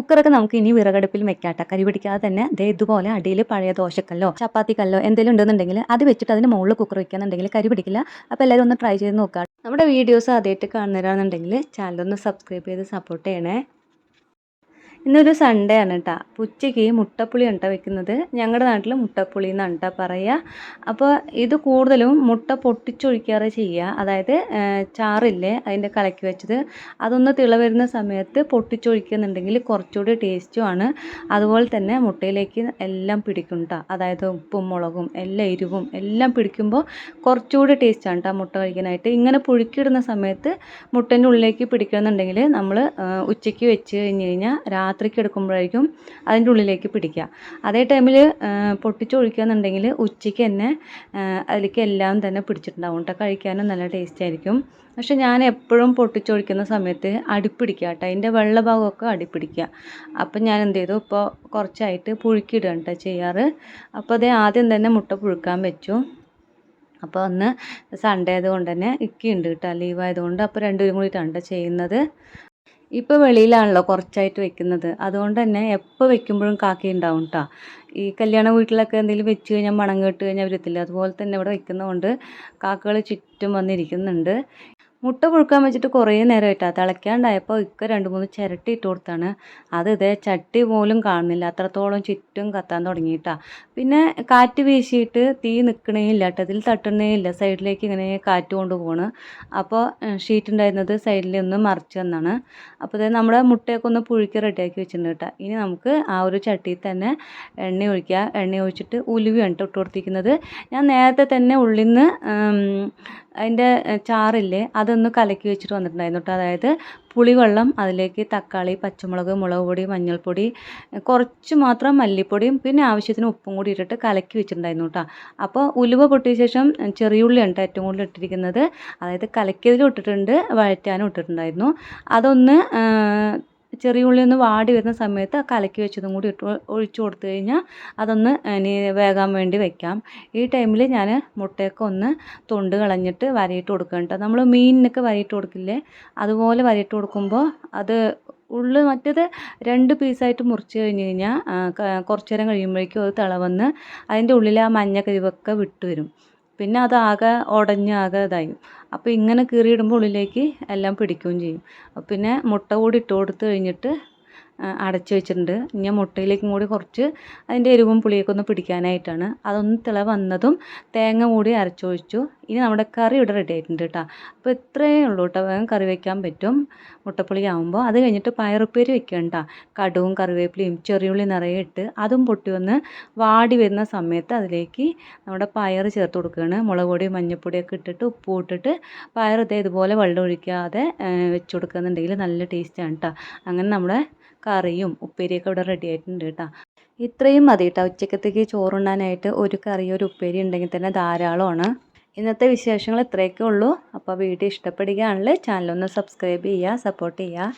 കുക്കറൊക്കെ നമുക്ക് ഇനി വിറകടുപ്പിൽ വെക്കാട്ട. കരി പിടിക്കാതെ തന്നെ ഇതുപോലെ അടിയിൽ പഴയ ദോശക്കല്ലോ ചപ്പാത്തി കല്ലോ എന്തെങ്കിലും ഉണ്ടെന്നുണ്ടെങ്കിൽ അത് വെച്ചിട്ട് അതിന് മുകളിൽ കുക്കർ വെക്കുകയാണെന്നുണ്ടെങ്കിൽ കരി പിടിക്കില്ല. അപ്പോൾ എല്ലാവരും ഒന്ന് ട്രൈ ചെയ്ത് നോക്കാം. നമ്മുടെ വീഡിയോസ് ആദ്യമായിട്ട് കാണുന്നവരാണെന്നുണ്ടെങ്കിൽ ചാനലൊന്ന് സബ്സ്ക്രൈബ് ചെയ്ത് സപ്പോർട്ട് ചെയ്യണേ. ഇന്നൊരു സൺഡേ ആണ് കേട്ടോ. ഉച്ചയ്ക്ക് മുട്ടപ്പുളിയാണ് കേട്ടോ വെക്കുന്നത്. ഞങ്ങളുടെ നാട്ടിൽ മുട്ടപ്പുളി എന്നാണ് കേട്ടോ പറയുക. അപ്പോൾ ഇത് കൂടുതലും മുട്ട പൊട്ടിച്ചൊഴിക്കാറ് ചെയ്യുക. അതായത് ചാറില്ലേ അതിൻ്റെ കലക്കി വെച്ചത് അതൊന്ന് തിള വരുന്ന സമയത്ത് പൊട്ടിച്ചൊഴിക്കുന്നുണ്ടെങ്കിൽ കുറച്ചുകൂടി ടേസ്റ്റുമാണ്. അതുപോലെ തന്നെ മുട്ടയിലേക്ക് എല്ലാം പിടിക്കും കേട്ടോ. അതായത് ഉപ്പും മുളകും എല്ലാ എരിവും എല്ലാം പിടിക്കുമ്പോൾ കുറച്ചുകൂടി ടേസ്റ്റാണ് കേട്ടോ മുട്ട കഴിക്കാനായിട്ട്. ഇങ്ങനെ പുഴുക്കിയിടുന്ന സമയത്ത് മുട്ടേൻ്റെ ഉള്ളിലേക്ക് പിടിക്കണമെന്നുണ്ടെങ്കിൽ നമ്മൾ ഉച്ചയ്ക്ക് വെച്ച് കഴിഞ്ഞ് കഴിഞ്ഞാൽ രാത്രിക്ക് എടുക്കുമ്പോഴായിരിക്കും അതിൻ്റെ ഉള്ളിലേക്ക് പിടിക്കുക. അതേ ടൈമിൽ പൊട്ടിച്ചൊഴിക്കുകയെന്നുണ്ടെങ്കിൽ ഉച്ചയ്ക്ക് തന്നെ അതിലേക്ക് എല്ലാം തന്നെ പിടിച്ചിട്ടുണ്ടാവും കേട്ടോ. കഴിക്കാനും നല്ല ടേസ്റ്റ് ആയിരിക്കും. പക്ഷെ ഞാൻ എപ്പോഴും പൊട്ടിച്ചൊഴിക്കുന്ന സമയത്ത് അടിപ്പിടിക്കുക കേട്ടോ. അതിൻ്റെ വെള്ള ഭാഗമൊക്കെ അടിപ്പിടിക്കുക. അപ്പം ഞാൻ എന്ത് ചെയ്തു, ഇപ്പോൾ കുറച്ചായിട്ട് പുഴുക്കിയിടുകയാണ് കേട്ടോ ചെയ്യാറ്. അപ്പോൾ അതേ ആദ്യം തന്നെ മുട്ട പുഴുക്കാൻ വെച്ചു. അപ്പോൾ ഒന്ന് സൺഡേ ആയതുകൊണ്ട് തന്നെ ഇക്കുണ്ട് കേട്ടോ, ലീവ് ആയതുകൊണ്ട്. അപ്പോൾ രണ്ടുപേരും കൂടിയിട്ടാണ് കേട്ടോ ചെയ്യുന്നത്. ഇപ്പോൾ വെളിയിലാണല്ലോ കുറച്ചായിട്ട് വെക്കുന്നത്. അതുകൊണ്ട് തന്നെ എപ്പോൾ വെക്കുമ്പോഴും കാക്ക ഉണ്ടാവും കേട്ടോ. ഈ കല്യാണ വീട്ടിലൊക്കെ എന്തെങ്കിലും വെച്ച് കഴിഞ്ഞാൽ മണം കേട്ട് കഴിഞ്ഞാൽ വരത്തില്ല. അതുപോലെ തന്നെ ഇവിടെ വെക്കുന്നതുകൊണ്ട് കാക്കകൾ ചുറ്റും വന്നിരിക്കുന്നുണ്ട്. മുട്ട പുഴുക്കാൻ വെച്ചിട്ട് കുറേ നേരമായിട്ടാണ്. തിളയ്ക്കാണ്ടായപ്പോൾ ഇക്ക 2-3 ചിരട്ടി ഇട്ട് കൊടുത്താണ്. അത് ഇതേ ചട്ടി പോലും കാണുന്നില്ല, അത്രത്തോളം ചുറ്റും കത്താൻ തുടങ്ങിയിട്ടാണ്. പിന്നെ കാറ്റ് വീശിയിട്ട് തീ നിൽക്കണേ ഇല്ല കേട്ടോ, ഇതിൽ തട്ടുന്നേ ഇല്ല. സൈഡിലേക്ക് ഇങ്ങനെ കാറ്റ് കൊണ്ട് പോണ്. അപ്പോൾ ഷീറ്റ് ഉണ്ടായിരുന്നത് സൈഡിൽ ഒന്ന് മറിച്ച് തന്നാണ്. അപ്പോൾ ഇത് നമ്മുടെ മുട്ടയൊക്കെ ഒന്ന് പുഴുക്കി റെഡിയാക്കി വെച്ചിട്ടുണ്ട് കേട്ടോ. ഇനി നമുക്ക് ആ ഒരു ചട്ടിയിൽ തന്നെ എണ്ണ ഒഴിക്കുക. എണ്ണ ഒഴിച്ചിട്ട് ഉലുവയാണ് ഇട്ട് കൊടുത്തിരിക്കുന്നത്. ഞാൻ നേരത്തെ തന്നെ ഉള്ളിൽ നിന്ന് അതിൻ്റെ ചാറില്ലേ അതൊന്ന് കലക്കി വെച്ചിട്ട് വന്നിട്ടുണ്ടായിരുന്നു കേട്ടോ. അതായത് പുളിവെള്ളം, അതിലേക്ക് തക്കാളി, പച്ചമുളക്, മുളക് പൊടി, മഞ്ഞൾപ്പൊടി, കുറച്ച് മാത്രം മല്ലിപ്പൊടിയും പിന്നെ ആവശ്യത്തിന് ഉപ്പും കൂടി ഇട്ടിട്ട് കലക്കി വെച്ചിട്ടുണ്ടായിരുന്നു കേട്ടോ. അപ്പോൾ ഉലുവ പൊട്ടിയ ശേഷം ചെറിയുള്ളിയാണ് കേട്ടോ ഏറ്റവും കൂടുതൽ ഇട്ടിരിക്കുന്നത്. അതായത് കലക്കിയതിലും ഇട്ടിട്ടുണ്ട്, വഴറ്റാനും ഇട്ടിട്ടുണ്ടായിരുന്നു. അതൊന്ന് ചെറിയ ഉള്ളി ഒന്ന് വാടി വരുന്ന സമയത്ത് ആ കലക്കി വെച്ചതും കൂടി ഒഴിച്ചു കൊടുത്തു കഴിഞ്ഞാൽ അതൊന്ന് ഇനി വേകാൻ വേണ്ടി വെക്കാം. ഈ ടൈമിൽ ഞാൻ മുട്ടയൊക്കെ ഒന്ന് തൊണ്ട് കളഞ്ഞിട്ട് വരയിട്ട് കൊടുക്കണം കേട്ടോ. നമ്മൾ മീനിനൊക്കെ വരയിട്ട് കൊടുക്കില്ലേ, അതുപോലെ വരയിട്ട് കൊടുക്കുമ്പോൾ അത് ഉള്ളു മറ്റേത് 2 പീസായിട്ട് മുറിച്ച് കഴിഞ്ഞ് കഴിഞ്ഞാൽ കുറച്ച് നേരം കഴിയുമ്പോഴേക്കും അത് തിളവന്ന് അതിൻ്റെ ഉള്ളിൽ ആ മഞ്ഞ കരിവൊക്കെ വിട്ട് വരും. പിന്നെ അതാകെ ഉടഞ്ഞ് ആകെ ഇതായി. അപ്പോൾ ഇങ്ങനെ കീറിയിടുമ്പോൾ ഉള്ളിലേക്ക് എല്ലാം പിടിക്കുകയും ചെയ്യും. പിന്നെ മുട്ട കൂടി ഇട്ട് കൊടുത്ത് കഴിഞ്ഞിട്ട് അടച്ച് വെച്ചിട്ടുണ്ട്. ഇനി മുട്ടയിലേക്കും കൂടി കുറച്ച് അതിൻ്റെ എരിവും പുളിയൊക്കെ ഒന്ന് പിടിക്കാനായിട്ടാണ്. അതൊന്ന് തിള വന്നതും തേങ്ങ കൂടി അരച്ചൊഴിച്ചു. ഇനി നമ്മുടെ കറി ഇവിടെ റെഡി ആയിട്ടുണ്ട് കേട്ടോ. അപ്പോൾ ഇത്രയേ ഉള്ളൂ കേട്ടോ, വേഗം കറി വയ്ക്കാൻ പറ്റും മുട്ടപ്പുളി ആകുമ്പോൾ. അത് കഴിഞ്ഞിട്ട് പയറുപ്പേരി വെക്കണം കേട്ടോ. കടുവും കറിവേപ്പിലയും ചെറിയുള്ളി നിറയെ ഇട്ട് അതും പൊട്ടി വന്ന് വാടി വരുന്ന സമയത്ത് അതിലേക്ക് നമ്മുടെ പയർ ചേർത്ത് കൊടുക്കുകയാണ്. മുളക് പൊടി മഞ്ഞൾപ്പൊടിയൊക്കെ ഇട്ടിട്ട് ഉപ്പും ഇട്ടിട്ട് പയർ ഇതുപോലെ വെള്ളം ഒഴിക്കാതെ വെച്ച് കൊടുക്കുന്നുണ്ടെങ്കിൽ നല്ല ടേസ്റ്റാണ് കേട്ടോ. അങ്ങനെ നമ്മുടെ കറിയും ഉപ്പേരിയൊക്കെ ഇവിടെ റെഡി ആയിട്ടുണ്ട് കേട്ടോ. ഇത്രയും മതി കേട്ടോ ഉച്ചക്കത്തേക്ക് ചോറുണ്ണാനായിട്ട്. ഒരു കറി ഒരു ഉപ്പേരി ഉണ്ടെങ്കിൽ തന്നെ ധാരാളമാണ്. ഇന്നത്തെ വിശേഷങ്ങൾ ഇത്രയൊക്കെ ഉള്ളൂ. അപ്പോൾ വീഡിയോ ഇഷ്ടപ്പെടുകയാണെങ്കിൽ ചാനലൊന്ന് സബ്സ്ക്രൈബ് ചെയ്യുക, സപ്പോർട്ട് ചെയ്യുക.